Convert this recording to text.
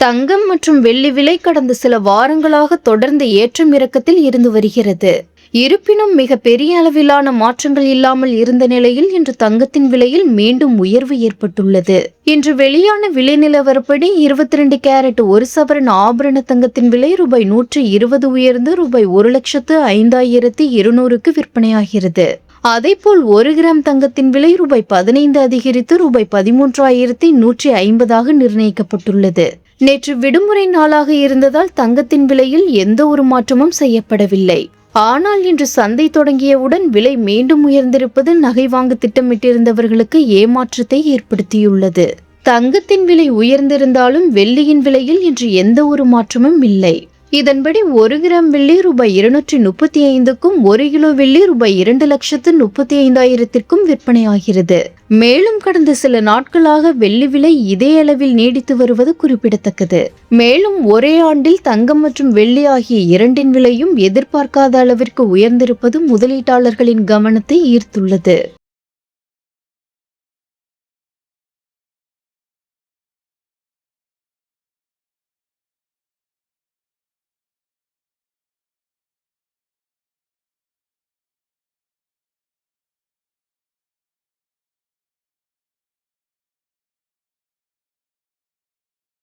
தங்கம் மற்றும் வெள்ளி விலை கடந்த சில வாரங்களாக தொடர்ந்து ஏற்றம் இறக்கத்தில் இருந்து வருகிறது. இருப்பினும் மிக பெரிய அளவிலான மாற்றங்கள் இல்லாமல் இருந்த நிலையில் இன்று தங்கத்தின் விலையில் மீண்டும் உயர்வு ஏற்பட்டுள்ளது. இன்று வெளியான விலை நிலவரப்படி 22 கேரட் 1 சவரன் ஆபரண தங்கத்தின் விலை ரூபாய் 120 உயர்ந்து ரூபாய் 1,05,200க்கு விற்பனையாகிறது. அதேபோல் 1 கிராம் தங்கத்தின் விலை ரூபாய் 15 அதிகரித்து ரூபாய் 13,150 நிர்ணயிக்கப்பட்டுள்ளது. நேற்று விடுமுறை நாளாக இருந்ததால் தங்கத்தின் விலையில் எந்த ஒரு மாற்றமும் செய்யப்படவில்லை. ஆனால் இன்று சந்தை தொடங்கியவுடன் விலை மீண்டும் உயர்ந்திருப்பது நகை வாங்க திட்டமிட்டிருந்தவர்களுக்கு ஏமாற்றத்தை ஏற்படுத்தியுள்ளது. தங்கத்தின் விலை உயர்ந்திருந்தாலும் வெள்ளியின் விலையில் இன்று எந்த ஒரு மாற்றமும் இல்லை. இதன்படி 1 கிராம் வெள்ளி ரூபாய் 235க்கும் 1 கிலோ வெள்ளி ரூபாய் 2,35,000க்கும் விற்பனையாகிறது. மேலும் கடந்த சில நாட்களாக வெள்ளி விலை இதே அளவில் நீடித்து வருவது குறிப்பிடத்தக்கது. மேலும் ஒரே ஆண்டில் தங்கம் மற்றும் வெள்ளி ஆகிய இரண்டின் விலையும் எதிர்பார்க்காத அளவிற்கு உயர்ந்திருப்பது முதலீட்டாளர்களின் கவனத்தை ஈர்த்துள்ளது.